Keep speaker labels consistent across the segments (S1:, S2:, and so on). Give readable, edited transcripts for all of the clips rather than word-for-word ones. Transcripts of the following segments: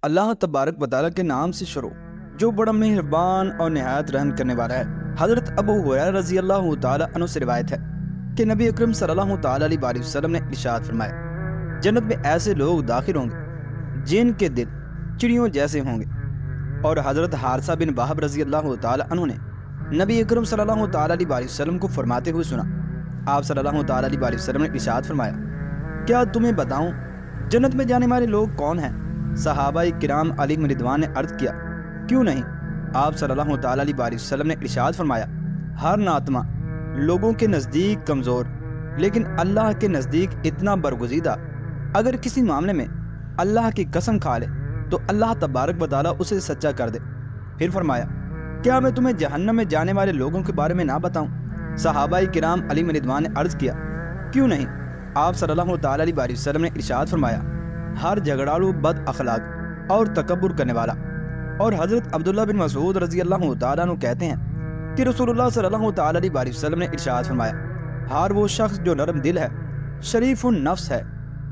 S1: اللہ تبارک و تعالیٰ کے نام سے شروع جو بڑا مہربان اور نہایت رحم کرنے والا ہے۔ حضرت ابو ہریرہ رضی اللہ تعالیٰ عنہ سے روایت ہے کہ نبی اکرم صلی اللہ تعالیٰ علیہ وسلم نے ارشاد فرمایا، جنت میں ایسے لوگ داخل ہوں گے جن کے دل چڑیوں جیسے ہوں گے۔ اور حضرت حارثہ بن وہب رضی اللہ تعالیٰ عنہ نے نبی اکرم صلی اللہ تعالیٰ علیہ وسلم کو فرماتے ہوئے سنا۔ آپ صلی اللہ تعالیٰ علیہ وسلم نے ارشاد فرمایا، کیا تمہیں بتاؤں جنت میں جانے والے لوگ کون ہیں؟ صحابہ کرام علیہم رضوان نے عرض کیا، کیوں نہیں؟ آپ صلی اللہ تعالیٰ علیہ وسلم نے ارشاد فرمایا، ہر ناتما لوگوں کے نزدیک کمزور لیکن اللہ کے نزدیک اتنا برگزیدہ، اگر کسی معاملے میں اللہ کی قسم کھا لے تو اللہ تبارک و تعالیٰ اسے سچا کر دے۔ پھر فرمایا، کیا میں تمہیں جہنم میں جانے والے لوگوں کے بارے میں نہ بتاؤں؟ صحابہ کرام علیہم رضوان نے عرض کیا، کیوں نہیں؟ آپ صلی اللہ تعالیٰ علیہ وسلم نے ارشاد فرمایا، ہر جھگڑالو، بد اخلاق اور تکبر کرنے والا۔ اور حضرت عبداللہ بن مسعود رضی اللہ تعالیٰ عنہ کہتے ہیں کہ رسول اللہ صلی اللہ تعالیٰ علیہ وسلم نے ارشاد فرمایا، ہر وہ شخص جو نرم دل ہے، شریف النفس ہے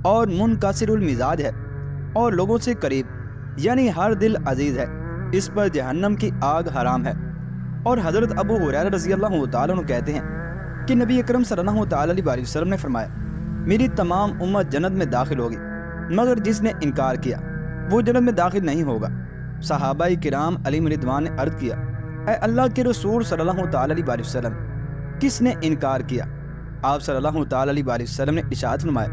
S1: اور منکسر المزاج ہے اور لوگوں سے قریب یعنی ہر دل عزیز ہے، اس پر جہنم کی آگ حرام ہے۔ اور حضرت ابو ہریرہ رضی اللہ تعالیٰ عنہ کہتے ہیں کہ نبی اکرم صلی اللہ تعالیٰ علیہ وسلم نے فرمایا، میری تمام امت جنت میں داخل ہوگی مگر جس نے انکار کیا وہ جنت میں داخل نہیں ہوگا۔ صحابہ کرام علیہم رضوان نے عرض کیا، اے اللہ کے رسول صلی اللہ تعالیٰ علیہ وسلم، کس نے انکار کیا؟ آپ صلی اللہ تعالیٰ علیہ وسلم نے ارشاد فرمایا،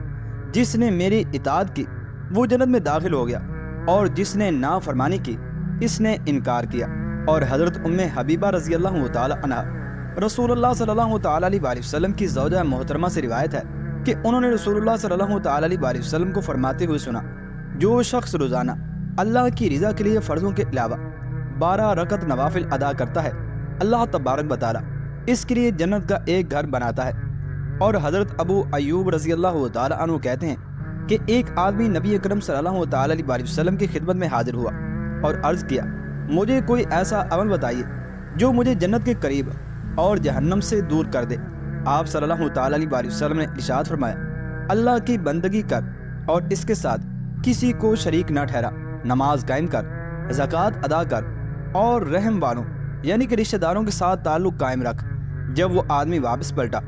S1: جس نے میری اطاعت کی وہ جنت میں داخل ہو گیا اور جس نے نافرمانی کی اس نے انکار کیا۔ اور حضرت ام حبیبہ رضی اللہ تعالیٰ عنہ رسول اللہ صلی اللہ تعالیٰ علیہ وسلم کی زوجہ محترمہ سے روایت ہے کہ انہوں نے رسول اللہ صلی اللہ تعالیٰ علیہ وسلم کو فرماتے ہوئے سنا، جو شخص روزانہ اللہ کی رضا کے لیے فرضوں کے علاوہ 12 رکعت نوافل ادا کرتا ہے، اللہ تبارک و تعالیٰ اس کے لیے جنت کا ایک گھر بناتا ہے۔ اور حضرت ابو ایوب رضی اللہ تعالیٰ عنہ کہتے ہیں کہ ایک آدمی نبی اکرم صلی اللہ تعالیٰ علیہ وسلم کی خدمت میں حاضر ہوا اور عرض کیا، مجھے کوئی ایسا عمل بتائیے جو مجھے جنت کے قریب اور جہنم سے دور کر دے۔ آپ صلی اللہ تعالیٰ علیہ وسلم نے ارشاد فرمایا، اللہ کی بندگی کر اور اس کے ساتھ کسی کو شریک نہ ٹھہرا، نماز قائم کر، زکوٰۃ ادا کر اور رحم والوں یعنی کہ رشتہ داروں کے ساتھ تعلق قائم رکھ۔ جب وہ آدمی واپس پلٹا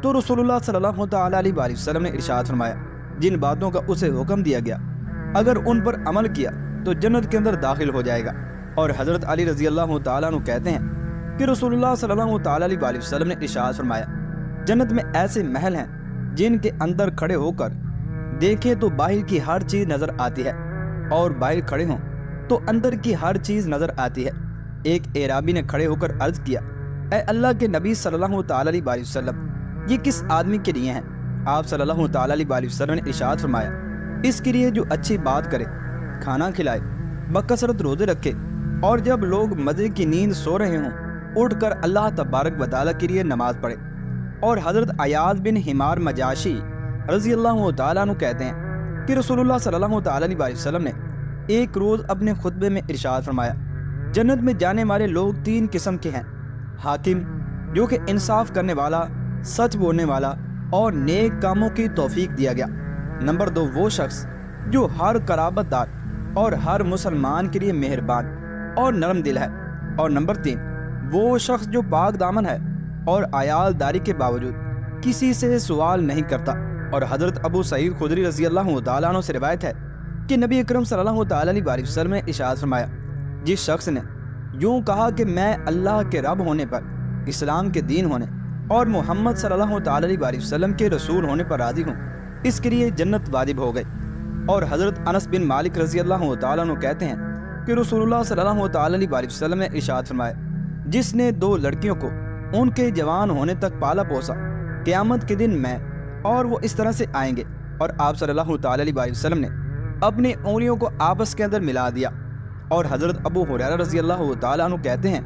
S1: تو رسول اللہ صلی اللہ تعالیٰ علیہ وسلم نے ارشاد فرمایا، جن باتوں کا اسے حکم دیا گیا اگر ان پر عمل کیا تو جنت کے اندر داخل ہو جائے گا۔ اور حضرت علی رضی اللہ تعالیٰ عنہ کہتے ہیں کہ رسول اللہ صلی اللہ تعالیٰ علیہ وسلم نے ارشاد فرمایا، جنت میں ایسے محل ہیں جن کے اندر کھڑے ہو کر دیکھیں تو باہر کی ہر چیز نظر آتی ہے اور باہر کھڑے ہوں تو اندر کی ہر چیز نظر آتی ہے۔ ایک اعرابی نے کھڑے ہو کر عرض کیا، اے اللہ کے نبی صلی اللہ تعالیٰ علیہ وسلم، یہ کس آدمی کے لیے ہیں؟ آپ صلی اللہ تعالیٰ علیہ وسلم نے ارشاد فرمایا، اس کے لیے جو اچھی بات کرے، کھانا کھلائے، بکثرت روزے رکھے اور جب لوگ مزے کی نیند سو رہے ہوں اٹھ کر اللہ تبارک و تعالیٰ کے لیے نماز پڑھے۔ اور حضرت عیاض بن حمار مجاشی رضی اللہ تعالیٰ عنہ کہتے ہیں کہ رسول اللہ صلی اللہ تعالیٰ علیہ وسلم نے ایک روز اپنے خطبے میں ارشاد فرمایا، جنت میں جانے والے لوگ 3 قسم کے ہیں، حاکم جو کہ انصاف کرنے والا، سچ بولنے والا اور نیک کاموں کی توفیق دیا گیا۔ نمبر 2 وہ شخص جو ہر قرابت دار اور ہر مسلمان کے لیے مہربان اور نرم دل ہے۔ اور نمبر 3 وہ شخص جو پاک دامن ہے اور عیال داری کے باوجود کسی سے سوال نہیں کرتا۔ اور حضرت ابو سعید خدری رضی اللہ تعالیٰ عنہ سے روایت ہے کہ نبی اکرم صلی اللہ تعالیٰ علیہ وسلم نے ارشاد فرمایا، جس شخص نے یوں کہا کہ میں اللہ کے رب ہونے پر، اسلام کے دین ہونے اور محمد صلی اللہ تعالیٰ علیہ وسلم کے رسول ہونے پر راضی ہوں، اس کے لیے جنت واجب ہو گئی۔ اور حضرت انس بن مالک رضی اللہ تعالیٰ عنہ کہتے ہیں کہ رسول اللہ صلی اللہ تعالیٰ علیہ وسلم نے ارشاد فرمایا، جس نے 2 لڑکیوں کو ان کے جوان ہونے تک پالا پوسا، قیامت کے دن میں اور وہ اس طرح سے آئیں گے۔ اور آپ صلی اللہ تعالیٰ علیہ وسلم نے اپنی انگلیوں کو آپس کے اندر ملا دیا۔ اور حضرت ابو ہریرہ رضی اللہ تعالیٰ عنہ کہتے ہیں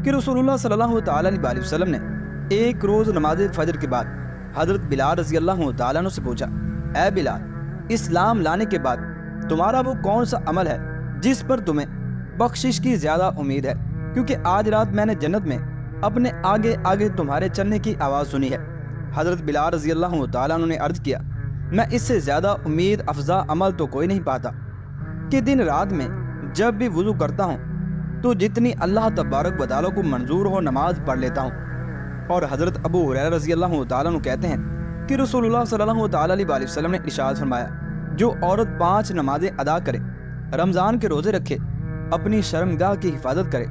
S1: کہ رسول اللہ صلی اللہ تعالیٰ علیہ وسلم نے ایک روز نماز فجر کے بعد حضرت بلال رضی اللہ تعالیٰ عنہ سے پوچھا، اے بلال، اسلام لانے کے بعد تمہارا وہ کون سا عمل ہے جس پر تمہیں بخشش کی زیادہ امید ہے؟ کیونکہ آج رات میں نے جنت میں اپنے آگے آگے تمہارے چلنے کی آواز سنی ہے۔ حضرت بلال رضی اللہ تعالیٰ عنہ نے عرض کیا، میں اس سے زیادہ امید افزا عمل تو کوئی نہیں پاتا۔ کہ دن رات میں جب بھی وضو کرتا ہوں تو جتنی اللہ تبارک و تعالیٰ کو منظور ہو نماز پڑھ لیتا ہوں۔ اور حضرت ابو ہریرہ رضی اللہ تعالیٰ عنہ کہتے ہیں کہ رسول اللہ صلی اللہ تعالیٰ علیہ وسلم نے ارشاد فرمایا، جو عورت 5 نمازیں ادا کرے، رمضان کے روزے رکھے، اپنی شرمگاہ کی حفاظت کرے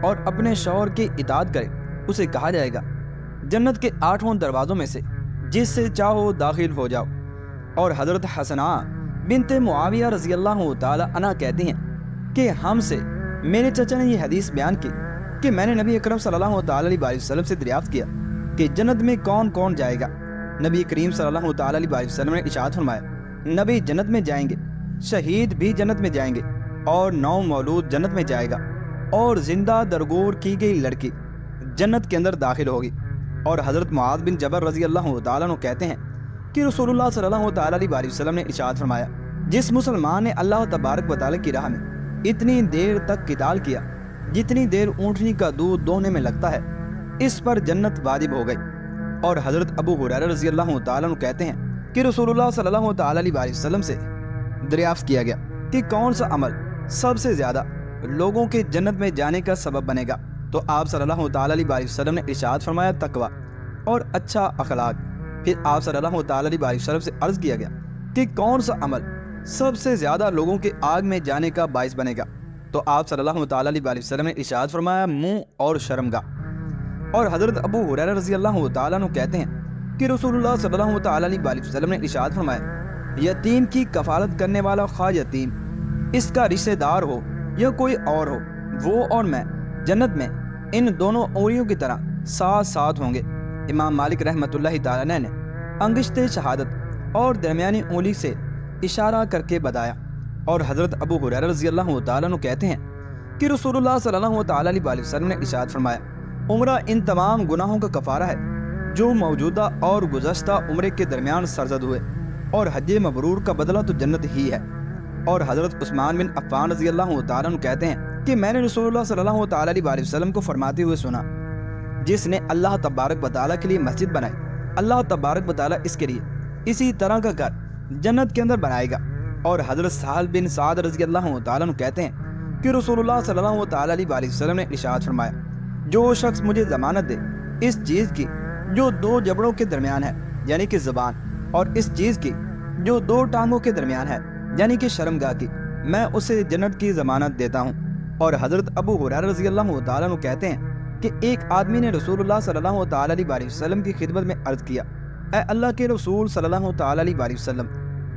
S1: اور اپنے شوہر کی اطاعت کرے، اسے کہا جائے گا جنت کے 8 دروازوں میں سے جس سے چاہو داخل ہو جاؤ۔ اور حضرت حسنہ بنت معاویہ رضی اللہ تعالی عنہ کہتی ہیں کہ ہم سے میرے چچا نے یہ حدیث بیان کی کہ میں نے نبی اکرم صلی اللہ تعالی علیہ وسلم سے دریافت کیا کہ جنت میں کون کون جائے گا۔ نبی کریم صلی اللہ تعالی علیہ وسلم نے ارشاد فرمایا، نبی جنت میں جائیں گے، شہید بھی جنت میں جائیں گے، اور نو مولود جنت میں جائے گا، اور زندہ درگور کی گئی لڑکی جنت کے اندر داخل ہوگی۔ اور حضرت معاذ بن جبل رضی اللہ تعالیٰ عنہ کہتے ہیں کہ رسول اللہ صلی اللہ تعالیٰ علیہ وسلم نے ارشاد فرمایا، جس مسلمان نے اللہ تبارک و تعالیٰ کی راہ میں اتنی دیر تک قتال کیا جتنی دیر اونٹنی کا دودھ دوہنے میں لگتا ہے، اس پر جنت واجب ہو گئی۔ اور حضرت ابو ہریرہ رضی اللہ تعالیٰ عنہ کہتے ہیں کہ رسول اللہ صلی اللہ تعالیٰ علیہ وسلم سے دریافت کیا گیا کہ کون سا عمل سب سے زیادہ لوگوں کے جنت میں جانے کا سبب بنے گا، تو آپ صلی اللہ تعالیٰ علیہ وسلم نے ارشاد فرمایا، تقویٰ اور اچھا اخلاق۔ پھر آپ صلی اللہ تعالیٰ علیہ وسلم سے عرض کیا گیا کہ کون سا عمل سب سے زیادہ لوگوں کے آگ میں جانے کا باعث بنے گا، تو آپ صلی اللہ تعالیٰ علیہ وسلم نے ارشاد فرمایا، منہ اور شرمگاہ۔ اور حضرت ابو ہریرہ رضی اللہ تعالیٰ عنہ کہتے ہیں کہ رسول اللہ صلی اللہ تعالیٰ علیہ وسلم نے ارشاد فرمایا، یتیم کی کفالت کرنے والا خواہ یتیم اس کا رشتہ دار ہو یا کوئی اور ہو، وہ اور میں جنت میں ان دونوں اوریوں کی طرح ساتھ ساتھ ہوں گے۔ امام مالک رحمۃ اللہ تعالیٰ نے انگشت شہادت اور درمیانی انگلی سے اشارہ کر کے بتایا۔ اور حضرت ابو ہریرہ رضی اللہ تعالیٰ عنہ کہتے ہیں کہ رسول اللہ صلی اللہ تعالیٰ علیہ وسلم نے ارشاد فرمایا، عمرہ ان تمام گناہوں کا کفارہ ہے جو موجودہ اور گزشتہ عمرے کے درمیان سرزد ہوئے، اور حج مبرور کا بدلہ تو جنت ہی ہے۔ اور حضرت عثمان بن عفان رضی اللہ تعالیٰ عنہ کہتے ہیں کہ میں نے رسول اللہ صلی اللہ تعالیٰ علیہ وسلم کو فرماتے ہوئے سنا، جس نے اللہ تبارک و تعالیٰ کے لیے مسجد بنائی، اللہ تبارک و تعالیٰ اس کے لیے اسی طرح کا گھر جنت کے اندر بنائے گا۔ اور حضرت سہل بن سعد رضی اللہ تعالیٰ عنہ کہتے ہیں کہ رسول اللہ صلی اللہ تعالیٰ علیہ وسلم نے ارشاد فرمایا، جو شخص مجھے ضمانت دے اس چیز کی جو 2 جبڑوں کے درمیان ہے یعنی کہ زبان، اور اس چیز کی جو 2 ٹانگوں کے درمیان ہے یعنی کہ شرمگاہ کی، میں اسے جنت کی ضمانت دیتا ہوں۔ اور حضرت ابو ہریرہ رضی اللہ تعالیٰ عنہ کہتے ہیں کہ ایک آدمی نے رسول اللہ صلی اللہ تعالیٰ علیہ وسلم کی خدمت میں عرض کیا، اے اللہ کے رسول صلی اللہ تعالیٰ علیہ وسلم،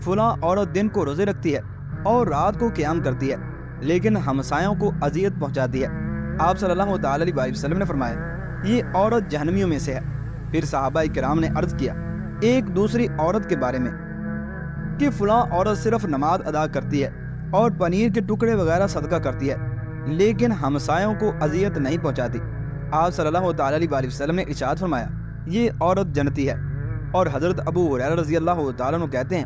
S1: فلاں عورت دن کو روزے رکھتی ہے اور رات کو قیام کرتی ہے، لیکن ہمسایوں کو اذیت پہنچاتی ہے۔ آپ صلی اللہ تعالیٰ علیہ وسلم نے فرمایا، یہ عورت جہنمیوں میں سے ہے۔ پھر صحابہ کرام نے عرض کیا ایک دوسری عورت کے بارے میں کہ فلاں عورت صرف نماز ادا کرتی ہے اور پنیر کے ٹکڑے وغیرہ صدقہ کرتی ہے، لیکن ہمسایوں کو اذیت نہیں پہنچاتی۔ آپ صلی اللہ تعالیٰ علیہ وسلم نے ارشاد فرمایا، یہ عورت جنتی ہے۔ اور حضرت ابو ہریرہ رضی اللہ تعالیٰ عنہ کہتے ہیں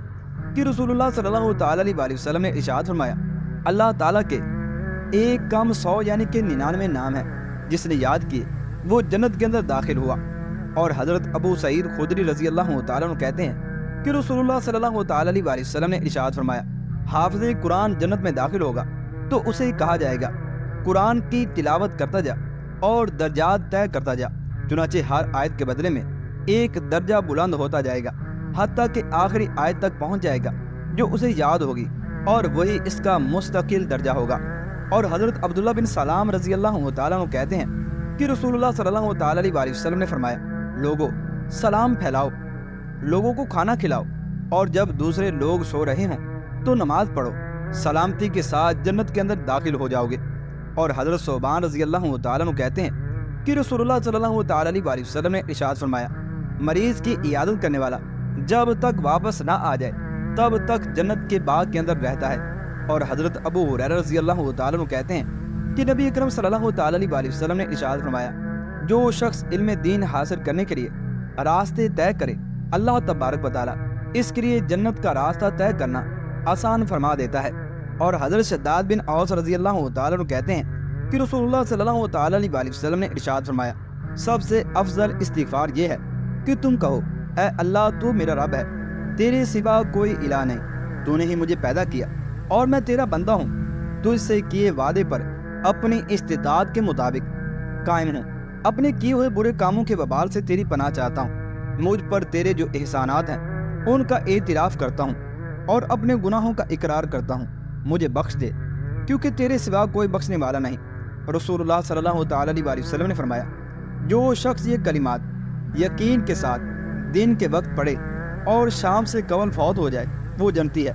S1: کہ رسول اللہ صلی اللہ تعالیٰ علیہ وسلم نے ارشاد فرمایا، اللہ تعالیٰ کے ایک کم 100 یعنی کہ 99 نام ہے، جس نے یاد کیے وہ جنت کے اندر داخل ہوا۔ اور حضرت ابو سعید خدری رضی اللہ تعالیٰ عنہ کہتے ہیں کہ رسول اللہ صلی اللہ تعالیٰ علیہ وسلم نے ارشاد فرمایا، حافظ قرآن جنت میں داخل ہوگا تو اسے کہا جائے گا قرآن کی تلاوت کرتا جا اور درجات طے کرتا جا، چنانچہ ہر آیت کے بدلے میں ایک درجہ بلند ہوتا جائے گا، حتیٰ کہ آخری آیت تک پہنچ جائے گا جو اسے یاد ہوگی، اور وہی اس کا مستقل درجہ ہوگا۔ اور حضرت عبداللہ بن سلام رضی اللہ تعالیٰ عنہ کہتے ہیں کہ رسول اللہ صلی اللہ تعالیٰ علیہ وسلم نے فرمایا، لوگو سلام پھیلاؤ، لوگوں کو کھانا کھلاؤ، اور جب دوسرے لوگ سو رہے ہوں تو نماز پڑھو، سلامتی کے ساتھ جنت کے اندر داخل ہو جاؤ گے۔ اور حضرت ثوبان رضی اللہ تعالیٰ عنہ کہتے ہیں کہ رسول اللہ صلی اللہ تعالیٰ علیہ وسلم نے ارشاد فرمایا، مریض کی عیادت کرنے والا جب تک واپس نہ آ جائے تب تک جنت کے باغ کے اندر رہتا ہے۔ اور حضرت ابو ہریرہ رضی اللہ تعالیٰ عنہ کہتے ہیں کہ نبی اکرم صلی اللہ تعالیٰ علیہ وسلم نے ارشاد فرمایا، جو شخص علم دین حاصل کرنے کے لیے راستے طے کرے، اللہ تبارک و تعالیٰ اس کے لیے جنت کا راستہ طے کرنا آسان فرما دیتا ہے۔ اور حضرت شداد بن اوس رضی اللہ تعالیٰ عنہ کہتے ہیں کہ رسول اللہ صلی اللہ تعالیٰ علیہ وسلم نے ارشاد فرمایا، سب سے افضل استغفار یہ ہے کہ تم کہو، اے اللہ تو میرا رب ہے، تیرے سوا کوئی الہ نہیں، تو نے ہی مجھے پیدا کیا اور میں تیرا بندہ ہوں، تو اس سے کیے وعدے پر اپنی استطاعت کے مطابق قائم ہوں۔ اپنے کیے ہوئے برے کاموں کے وبال سے تیری پناہ چاہتا ہوں۔ مجھ پر تیرے جو احسانات ہیں ان کا اعتراف کرتا ہوں اور اپنے گناہوں کا اقرار کرتا ہوں۔ مجھے بخش دے، کیونکہ تیرے سوا کوئی بخشنے والا نہیں۔ رسول اللہ صلی اللہ تعالیٰ علیہ وسلم نے فرمایا، جو شخص یہ کلمات یقین کے ساتھ دن کے وقت پڑھے اور شام سے قبل فوت ہو جائے وہ جنتی ہے۔